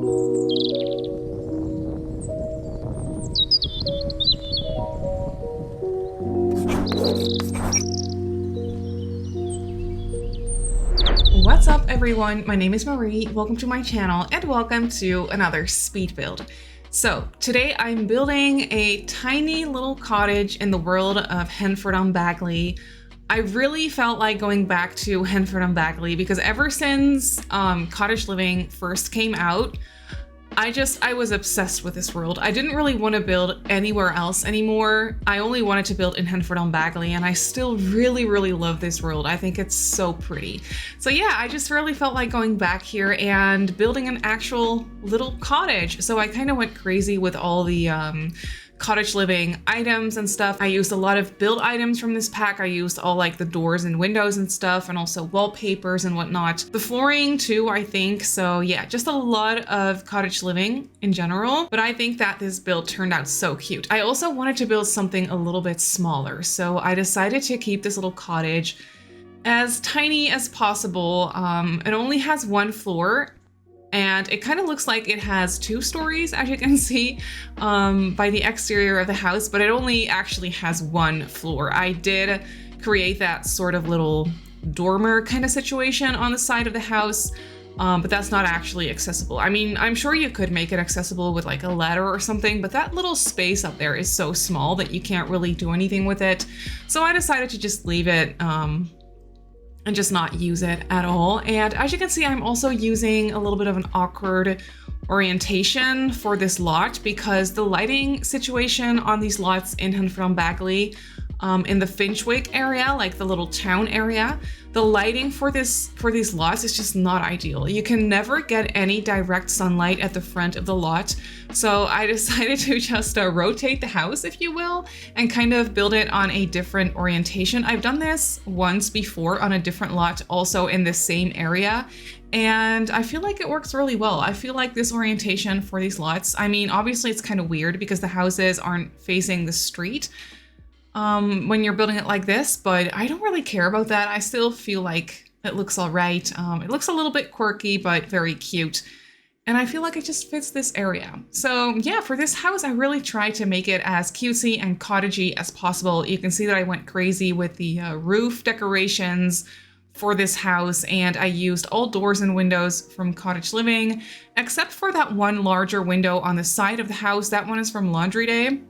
What's up everyone, my name is Marie, welcome to my channel and welcome to another speed build. So today I'm building a tiny little cottage in the world of Henford-on-Bagley. I really felt like going back to Henford-on-Bagley because ever since cottage living first came out, I was obsessed with this world. I didn't really want to build anywhere else anymore. I only wanted to build in Henford-on-Bagley, and I still really love this world. I think it's so pretty. So yeah, I just really felt like going back here and building an actual little cottage. So I kind of went crazy with all the cottage living items and stuff. I used a lot of build items from this pack. I used all like the doors and windows and stuff, and also wallpapers and whatnot. The flooring too, I think. So yeah, just a lot of cottage living in general. But I think that this build turned out so cute. I also wanted to build something a little bit smaller. So I decided to keep this little cottage as tiny as possible. It only has one floor. And it kind of looks like it has 2 stories, as you can see by the exterior of the house, but it only actually has 1 floor. I did create that sort of little dormer kind of situation on the side of the house, but that's not actually accessible. I mean, I'm sure you could make it accessible with like a ladder or something, but that little space up there is so small that you can't really do anything with it. So I decided to just leave it and just not use it at all. And as you can see, I'm also using a little bit of an awkward orientation for this lot because the lighting situation on these lots in Henford-on-Bagley, in the Finchwick area, like the little town area, the lighting for these lots is just not ideal. You can never get any direct sunlight at the front of the lot. So I decided to just rotate the house, if you will, and kind of build it on a different orientation. I've done this once before on a different lot, also in the same area, and I feel like it works really well. I feel like this orientation for these lots, I mean, obviously it's kind of weird because the houses aren't facing the street when you're building it like this, but I don't really care about that. I still feel like it looks all right. It looks a little bit quirky, but very cute. And I feel like it just fits this area. So yeah, for this house, I really tried to make it as cutesy and cottagey as possible. You can see that I went crazy with the roof decorations for this house, and I used all doors and windows from Cottage Living, except for that one larger window on the side of the house. That one is from Laundry Day.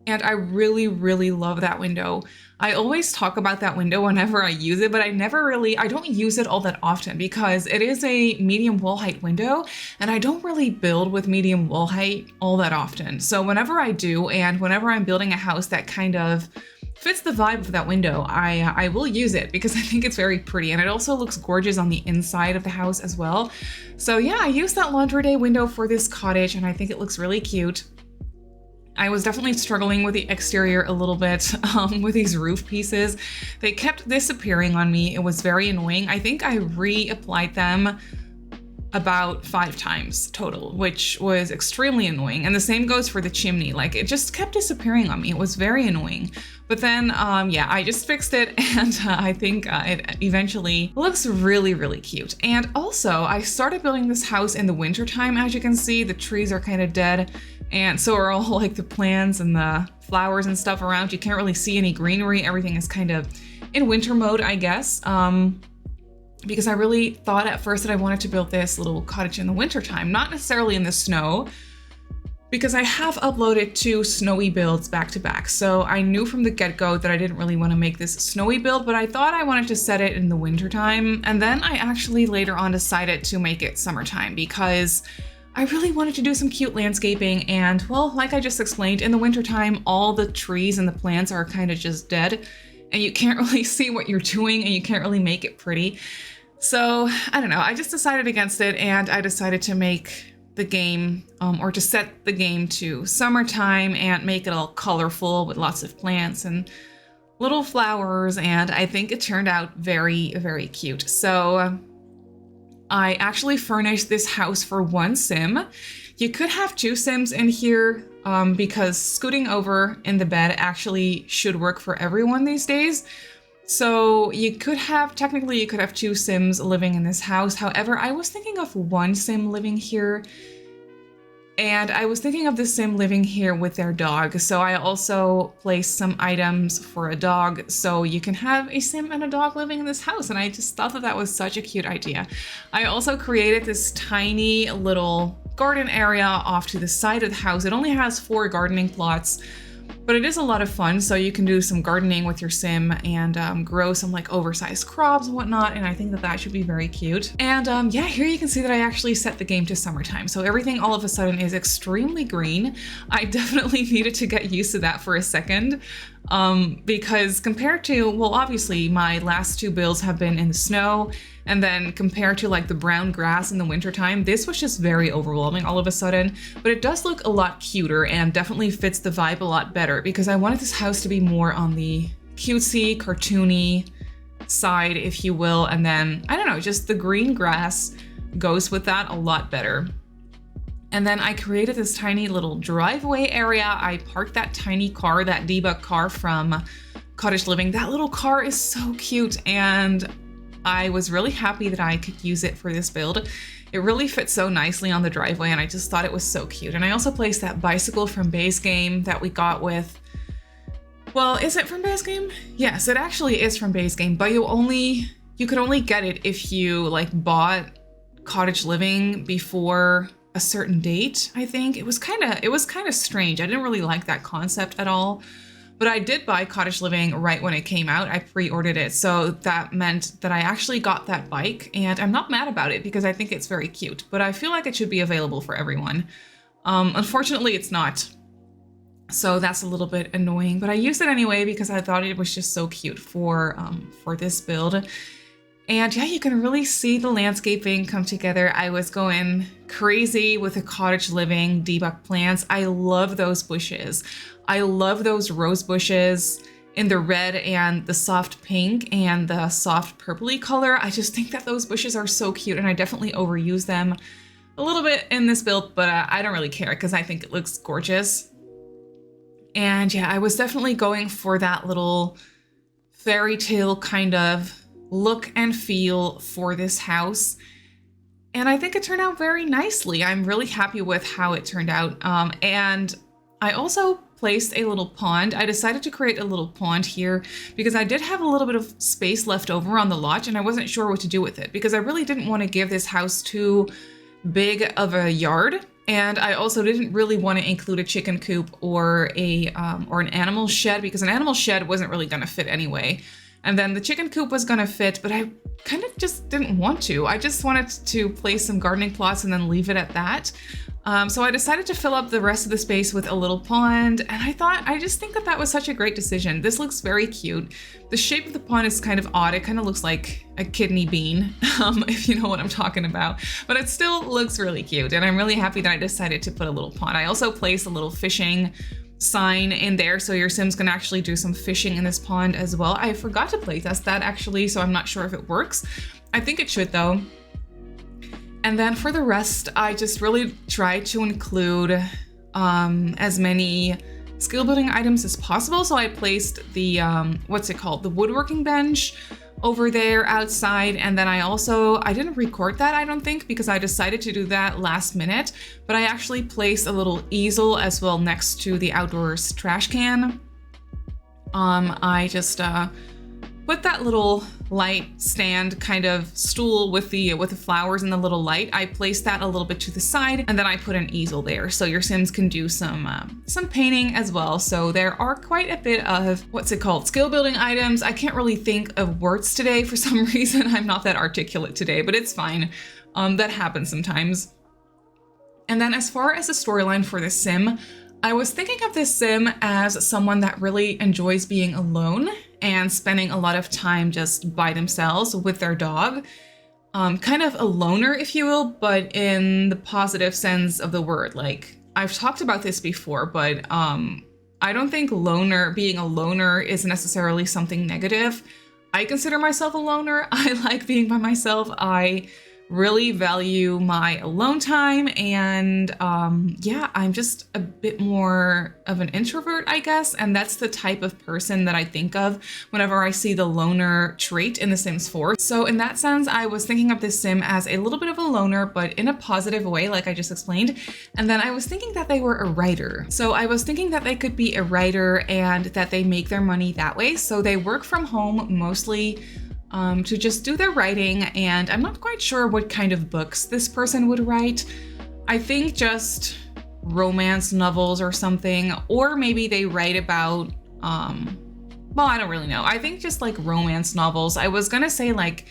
And I really love that window. I always talk about that window whenever I use it, but I don't use it all that often because it is a medium wall height window and I don't really build with medium wall height all that often. So whenever I do, and whenever I'm building a house that kind of fits the vibe of that window, I will use it because I think it's very pretty, and it also looks gorgeous on the inside of the house as well. So yeah, I used that Laundry Day window for this cottage and I think it looks really cute. I was definitely struggling with the exterior a little bit with these roof pieces. They kept disappearing on me. It was very annoying. I think I reapplied them about 5 times total, which was extremely annoying. And the same goes for the chimney. Like, it just kept disappearing on me. It was very annoying. But then, yeah, I just fixed it, and I think it eventually looks really cute. And also, I started building this house in the wintertime. As you can see, the trees are kind of dead, and so are all like the plants and the flowers and stuff around. You can't really see any greenery. Everything is kind of in winter mode, I guess. Because I really thought at first that I wanted to build this little cottage in the wintertime, not necessarily in the snow, because I have uploaded 2 snowy builds back to back. So I knew from the get-go that I didn't really want to make this snowy build, but I thought I wanted to set it in the wintertime. And then I actually later on decided to make it summertime because I really wanted to do some cute landscaping. And well, like I just explained, in the wintertime, all the trees and the plants are kind of just dead and you can't really see what you're doing and you can't really make it pretty. So I don't know, I just decided against it, and I decided to make the game, or to set the game to summertime and make it all colorful with lots of plants and little flowers, and I think it turned out very cute. So I actually furnished this house for 1 sim. You could have 2 sims in here because scooting over in the bed actually should work for everyone these days. So technically you could have two Sims living in this house. However, I was thinking of one Sim living here, and I was thinking of the Sim living here with their dog. So I also placed some items for a dog, so you can have a Sim and a dog living in this house. And I just thought that that was such a cute idea. I also created this tiny little garden area off to the side of the house. It only has 4 gardening plots, but it is a lot of fun. So you can do some gardening with your Sim and grow some like oversized crops and whatnot. And I think that that should be very cute. And yeah, here you can see that I actually set the game to summertime. So everything all of a sudden is extremely green. I definitely needed to get used to that for a second. Because compared to, well, obviously my last 2 builds have been in the snow, and then compared to like the brown grass in the wintertime, this was just very overwhelming all of a sudden. But it does look a lot cuter and definitely fits the vibe a lot better, because I wanted this house to be more on the cutesy, cartoony side, if you will. And then, I don't know, just the green grass goes with that a lot better. And then I created this tiny little driveway area. I parked that tiny car, that debug car from Cottage Living. That little car is so cute, and I was really happy that I could use it for this build. It really fits so nicely on the driveway, and I just thought it was so cute. And I also placed that bicycle from base game that we got with, well, is it from base game? Yes, it actually is from base game, but you could only get it if you like bought Cottage Living before a certain date, I think. It was kind of strange. I didn't really like that concept at all, but I did buy Cottage Living right when it came out. I pre-ordered it, so that meant that I actually got that bike, and I'm not mad about it because I think it's very cute, but I feel like it should be available for everyone. Unfortunately, it's not. So that's a little bit annoying, but I used it anyway because I thought it was just so cute for this build. And yeah, you can really see the landscaping come together. I was going crazy with the Cottage Living debug plants. I love those bushes. I love those rose bushes in the red and the soft pink and the soft purpley color. I just think that those bushes are so cute, and I definitely overuse them a little bit in this build, but I don't really care because I think it looks gorgeous. And yeah, I was definitely going for that little fairy tale kind of look and feel for this house. And I think it turned out very nicely. I'm really happy with how it turned out. And I also placed a little pond. I decided to create a little pond here because I did have a little bit of space left over on the lot, and I wasn't sure what to do with it because I really didn't want to give this house too big of a yard. And I also didn't really want to include a chicken coop or an animal shed, because an animal shed wasn't really going to fit anyway. And then the chicken coop was gonna fit, but I kind of just didn't want to. I just wanted to place some gardening plots and then leave it at that. So I decided to fill up the rest of the space with a little pond, and I just think that that was such a great decision. This looks very cute. The shape of the pond is kind of odd. It kind of looks like a kidney bean, if you know what I'm talking about, but it still looks really cute. And I'm really happy that I decided to put a little pond. I also placed a little fishing sign in there, so your Sims can actually do some fishing in this pond as well. I forgot to play test that actually, so I'm not sure if it works. I think it should though. And then for the rest, I just really tried to include as many skill building items as possible. So I placed the, the woodworking bench over there outside. And then I didn't record that, I don't think, because I decided to do that last minute, but I actually placed a little easel as well next to the outdoors trash can. I just put that little light stand kind of stool with the flowers and the little light. I placed that a little bit to the side, and then I put an easel there so your Sims can do some painting as well. So there are quite a bit of skill building items. I can't really think of words today for some reason. I'm not that articulate today, but it's fine. That happens sometimes. And then as far as the storyline for this Sim, I was thinking of this Sim as someone that really enjoys being alone and spending a lot of time just by themselves with their dog. Kind of a loner, if you will, but in the positive sense of the word. Like, I've talked about this before, but I don't think being a loner is necessarily something negative. I consider myself a loner. I like being by myself. I really value my alone time. And yeah, I'm just a bit more of an introvert, I guess. And that's the type of person that I think of whenever I see the loner trait in The Sims 4. So in that sense, I was thinking of this sim as a little bit of a loner, but in a positive way, like I just explained. And then I was thinking that they were a writer. So I was thinking that they could be a writer and that they make their money that way. So they work from home mostly to just do their writing, and I'm not quite sure what kind of books this person would write. I think just romance novels or something, or maybe they write about, well, I don't really know. I think just like romance novels. I was gonna say like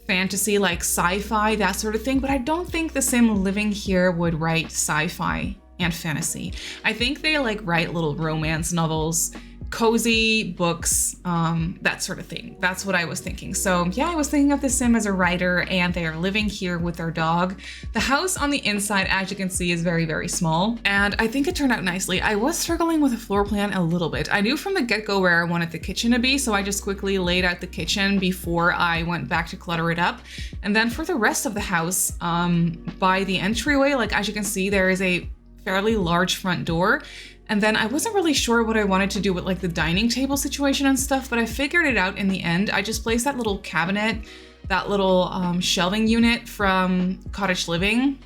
fantasy, like sci-fi, that sort of thing, but I don't think the sim living here would write sci-fi and fantasy. I think they like write little romance novels, cozy books, that sort of thing. That's what I was thinking. So yeah, I was thinking of the sim as a writer, and they are living here with their dog. The house on the inside, as you can see, is very, very small, and I think it turned out nicely. I was struggling with a floor plan a little bit. I knew from the get-go where I wanted the kitchen to be, so I just quickly laid out the kitchen before I went back to clutter it up. And then for the rest of the house, by the entryway, like as you can see, there is a fairly large front door. And then I wasn't really sure what I wanted to do with like the dining table situation and stuff, but I figured it out in the end. I just placed that little cabinet, that little shelving unit from Cottage Living.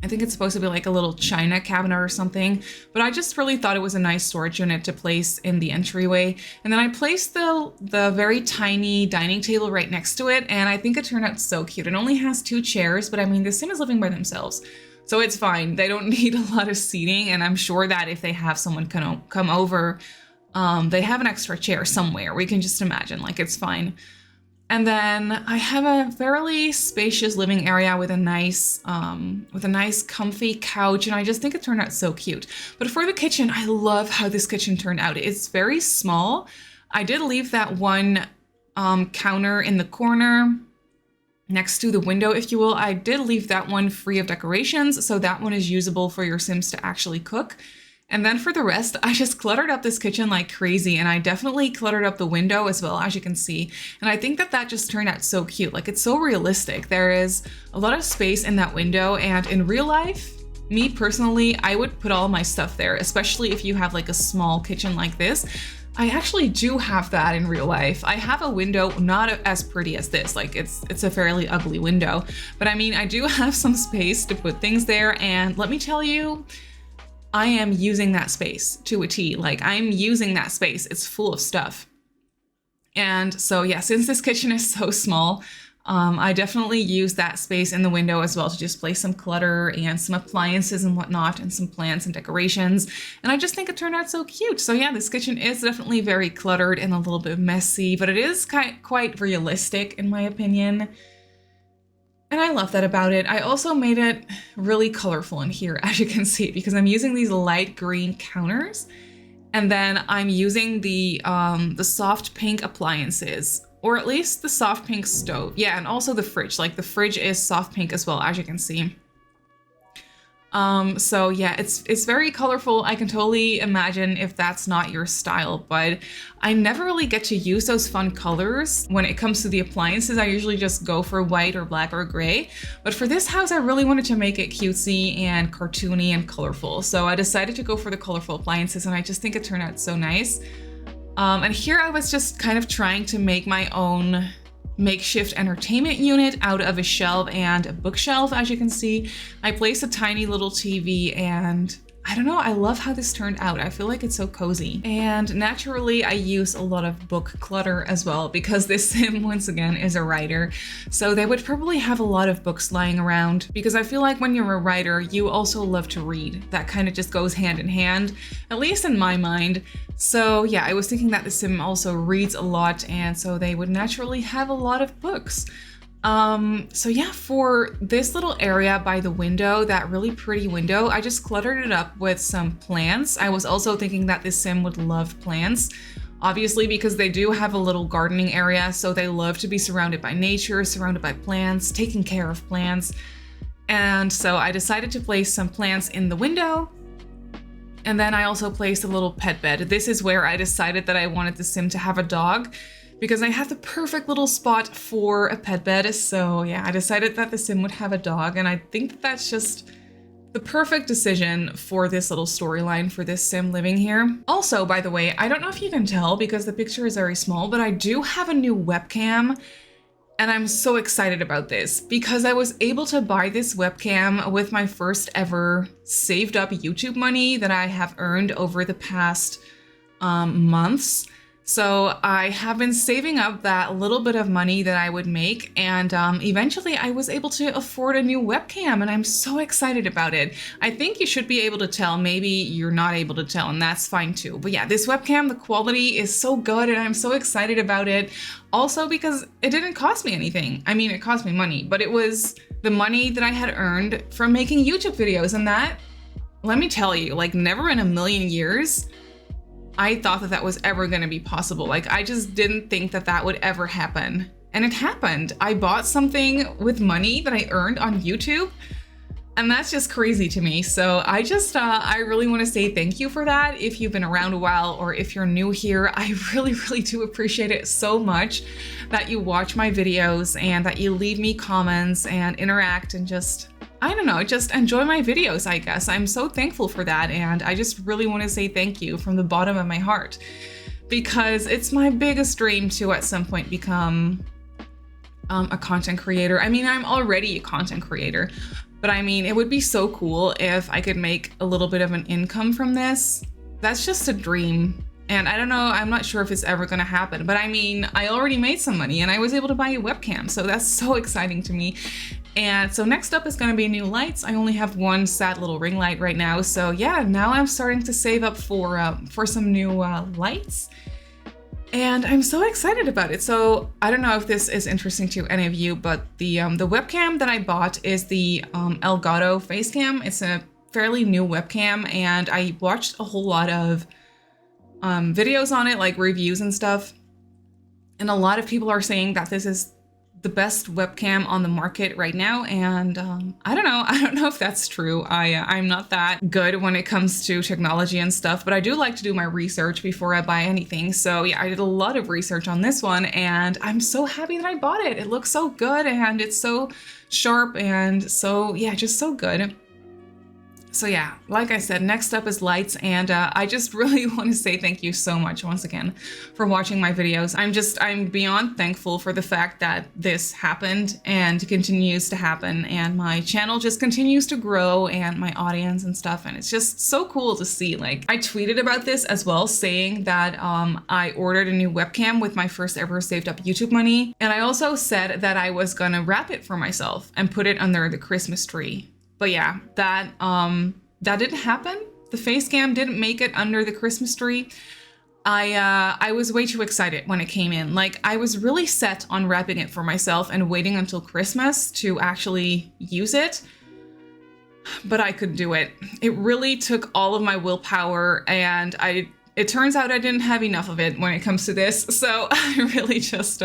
I think it's supposed to be like a little china cabinet or something, but I just really thought it was a nice storage unit to place in the entryway. And then I placed the very tiny dining table right next to it, and I think it turned out so cute. It only has 2 chairs, but I mean, the sim is living by themselves, so it's fine. They don't need a lot of seating, and I'm sure that if they have someone come over, they have an extra chair somewhere. We can just imagine, like, it's fine. And then I have a fairly spacious living area with a nice comfy couch, and I just think it turned out so cute. But for the kitchen, I love how this kitchen turned out. It's very small. I did leave that one counter in the corner next to the window, if you will. I did leave that one free of decorations, so that one is usable for your Sims to actually cook. And then for the rest, I just cluttered up this kitchen like crazy, and I definitely cluttered up the window as well, as you can see. And I think that just turned out so cute. Like, it's so realistic. There is a lot of space in that window, and in real life, me personally, I would put all my stuff there, especially if you have like a small kitchen like this. I actually do have that in real life. I have a window, not as pretty as this, like it's a fairly ugly window, but I mean, I do have some space to put things there, and let me tell you, I am using that space to a T. Like, I'm using that space. It's full of stuff. And so yeah, since this kitchen is so small, I definitely use that space in the window as well to just place some clutter and some appliances and whatnot, and some plants and decorations. And I just think it turned out so cute. So yeah, this kitchen is definitely very cluttered and a little bit messy, but it is quite realistic in my opinion. And I love that about it. I also made it really colorful in here, as you can see, because I'm using these light green counters, and then I'm using the soft pink appliances, or at least the soft pink stove. Yeah, and also the fridge. Like, the fridge is soft pink as well, as you can see. So yeah, it's very colorful. I can totally imagine if that's not your style, but I never really get to use those fun colors. When it comes to the appliances, I usually just go for white or black or gray. But for this house, I really wanted to make it cutesy and cartoony and colorful. So I decided to go for the colorful appliances, and I just think it turned out so nice. And here I was just kind of trying to make my own makeshift entertainment unit out of a shelf and a bookshelf. As you can see, I placed a tiny little TV, and I don't know, I love how this turned out. I feel like it's so cozy. And naturally, I use a lot of book clutter as well, because this sim, once again, is a writer. So they would probably have a lot of books lying around, because I feel like when you're a writer, you also love to read. That kind of just goes hand in hand, at least in my mind. So yeah, I was thinking that the sim also reads a lot, and so they would naturally have a lot of books. So yeah, for this little area by the window, that really pretty window, I just cluttered it up with some plants. I was also thinking that this sim would love plants, obviously, because they do have a little gardening area, so they love to be surrounded by nature, surrounded by plants, taking care of plants. And so I decided to place some plants in the window. And then I also placed a little pet bed. This is where I decided that I wanted the sim to have a dog, because I have the perfect little spot for a pet bed. So yeah, I decided that the sim would have a dog, and I think that that's just the perfect decision for this little storyline for this sim living here. Also, by the way, I don't know if you can tell because the picture is very small, but I do have a new webcam, and I'm so excited about this because I was able to buy this webcam with my first ever saved up YouTube money that I have earned over the past months. So I have been saving up that little bit of money that I would make, and eventually I was able to afford a new webcam, and I'm so excited about it. I think you should be able to tell. Maybe you're not able to tell, and that's fine too. But yeah, this webcam, the quality is so good, and I'm so excited about it. Also because it didn't cost me anything. I mean, it cost me money, but it was the money that I had earned from making YouTube videos, and that, let me tell you, like, never in a million years I thought that that was ever going to be possible. Like, I just didn't think that that would ever happen. And it happened. I bought something with money that I earned on YouTube, and that's just crazy to me. So I really want to say thank you for that. If you've been around a while or if you're new here, I really, really do appreciate it so much that you watch my videos and that you leave me comments and interact and just, I don't know, just enjoy my videos, I guess. I'm so thankful for that, and I just really want to say thank you from the bottom of my heart, because it's my biggest dream to at some point become a content creator. I mean, I'm already a content creator, but I mean, it would be so cool if I could make a little bit of an income from this. That's just a dream. And I don't know, I'm not sure if it's ever gonna happen, but I mean, I already made some money and I was able to buy a webcam, so that's so exciting to me. And so next up is gonna be new lights. I only have one sad little ring light right now, so yeah, now I'm starting to save up for some new lights. And I'm so excited about it. So I don't know if this is interesting to any of you, but the webcam that I bought is the Elgato Facecam. It's a fairly new webcam, and I watched a whole lot of videos on it, like reviews and stuff. And a lot of people are saying that this is the best webcam on the market right now, and I don't know if that's true. I'm not that good when it comes to technology and stuff, but I do like to do my research before I buy anything. So yeah, I did a lot of research on this one, and I'm so happy that I bought it. It looks so good, and it's so sharp, and so yeah, just so good. So yeah, like I said, next up is lights, and I just really want to say thank you so much once again for watching my videos. I'm beyond thankful for the fact that this happened and continues to happen, and my channel just continues to grow, and my audience and stuff, and it's just so cool to see. Like, I tweeted about this as well, saying that I ordered a new webcam with my first ever saved up YouTube money, and I also said that I was gonna wrap it for myself and put it under the Christmas tree. But yeah, that didn't happen. The Facecam didn't make it under the Christmas tree. I was way too excited when it came in. Like, I was really set on wrapping it for myself and waiting until Christmas to actually use it, but I couldn't do it. It really took all of my willpower, and it turns out I didn't have enough of it when it comes to this, so I really just,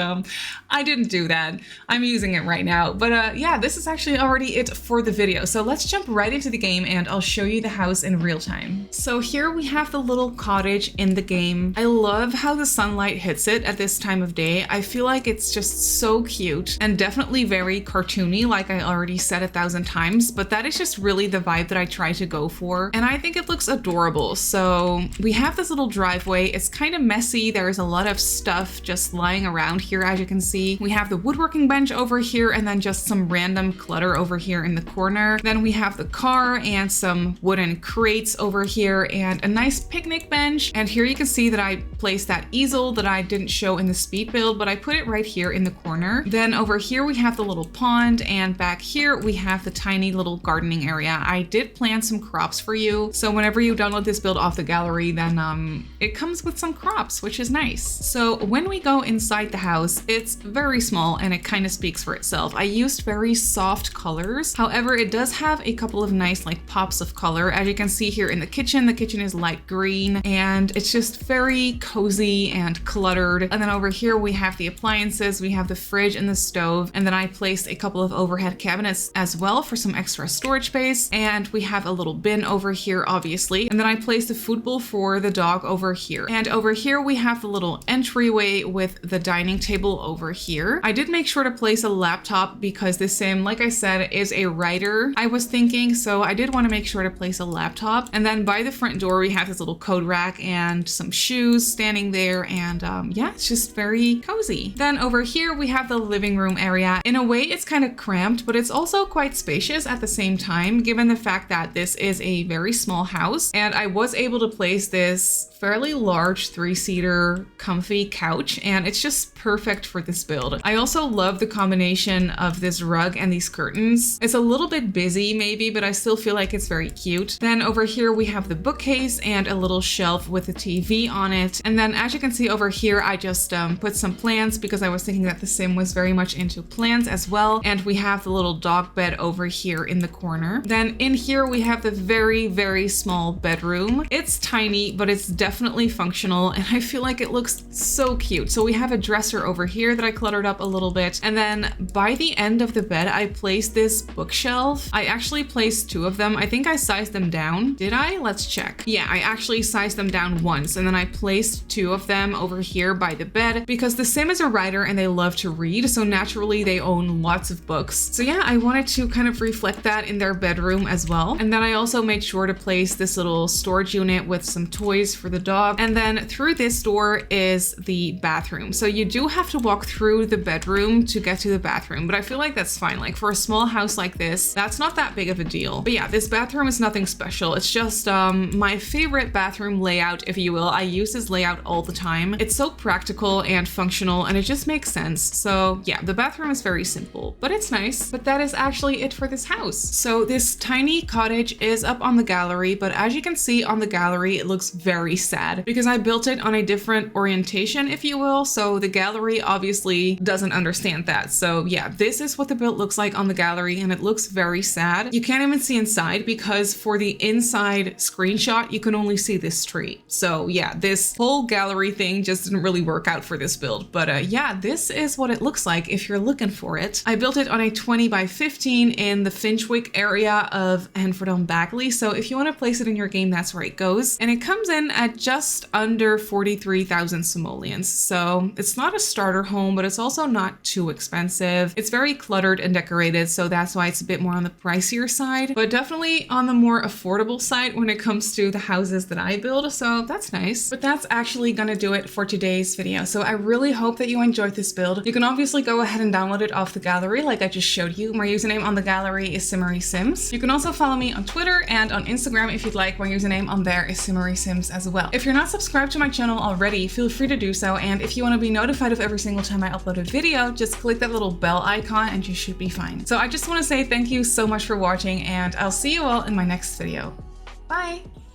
I didn't do that. I'm using it right now, but yeah, this is actually already it for the video. So let's jump right into the game, and I'll show you the house in real time. So here we have the little cottage in the game. I love how the sunlight hits it at this time of day. I feel like it's just so cute, and definitely very cartoony, like I already said 1,000 times, but that is just really the vibe that I try to go for, and I think it looks adorable. So we have this little driveway. It's kind of messy. There's a lot of stuff just lying around here, as you can see. We have the woodworking bench over here, and then just some random clutter over here in the corner. Then we have the car and some wooden crates over here, and a nice picnic bench. And here you can see that I placed that easel that I didn't show in the speed build, but I put it right here in the corner. Then over here we have the little pond, and back here we have the tiny little gardening area. I did plant some crops for you, so whenever you download this build off the gallery, then it comes with some crops, which is nice. So when we go inside the house, it's very small and it kind of speaks for itself. I used very soft colors. However, it does have a couple of nice like pops of color. As you can see here in the kitchen is light green, and it's just very cozy and cluttered. And then over here we have the appliances, we have the fridge and the stove, and then I placed a couple of overhead cabinets as well for some extra storage space. And we have a little bin over here, obviously. And then I placed a food bowl for the dog dock over here. And over here we have the little entryway with the dining table over here. I did make sure to place a laptop because this sim, like I said, is a writer, I was thinking, so I did want to make sure to place a laptop. And then by the front door we have this little coat rack and some shoes standing there, and yeah, it's just very cozy. Then over here we have the living room area. In a way it's kind of cramped, but it's also quite spacious at the same time, given the fact that this is a very small house, and I was able to place this fairly large 3-seater comfy couch, and it's just perfect for this build. I also love the combination of this rug and these curtains. It's a little bit busy maybe, but I still feel like it's very cute. Then over here we have the bookcase and a little shelf with a TV on it. And then as you can see over here, I just put some plants because I was thinking that the sim was very much into plants as well. And we have the little dog bed over here in the corner. Then in here we have the very, very small bedroom. It's tiny, but it's definitely functional, and I feel like it looks so cute. So we have a dresser over here that I cluttered up a little bit. And then by the end of the bed, I placed this bookshelf. I actually placed 2 of them. I think I sized them down. Did I? Let's check. Yeah, I actually sized them down once, and then I placed 2 of them over here by the bed because the sim is a writer and they love to read, so naturally they own lots of books. So yeah, I wanted to kind of reflect that in their bedroom as well. And then I also made sure to place this little storage unit with some toys for the dog. And then through this door is the bathroom. So you do have to walk through the bedroom to get to the bathroom, but I feel like that's fine. Like for a small house like this, that's not that big of a deal. But yeah, this bathroom is nothing special. It's just my favorite bathroom layout, if you will. I use this layout all the time. It's so practical and functional, and it just makes sense. So yeah, the bathroom is very simple, but it's nice. But that is actually it for this house. So this tiny cottage is up on the gallery, but as you can see on the gallery, it looks very sad because I built it on a different orientation, if you will. So the gallery obviously doesn't understand that. So yeah, this is what the build looks like on the gallery, and it looks very sad. You can't even see inside because for the inside screenshot, you can only see this tree. So yeah, this whole gallery thing just didn't really work out for this build. But yeah, this is what it looks like if you're looking for it. I built it on a 20 by 15 in the Finchwick area of Henford-on-Bagley. So if you want to place it in your game, that's where it goes. And it comes in at just under 43,000 simoleons. So it's not a starter home, but it's also not too expensive. It's very cluttered and decorated, so that's why it's a bit more on the pricier side, but definitely on the more affordable side when it comes to the houses that I build. So that's nice. But that's actually gonna do it for today's video. So I really hope that you enjoyed this build. You can obviously go ahead and download it off the gallery like I just showed you. My username on the gallery is Simmarysims. You can also follow me on Twitter and on Instagram if you'd like. My username on there is Simmarysims as well. If you're not subscribed to my channel already, feel free to do so. And if you want to be notified of every single time I upload a video, just click that little bell icon and you should be fine. So I just want to say thank you so much for watching, and I'll see you all in my next video. Bye!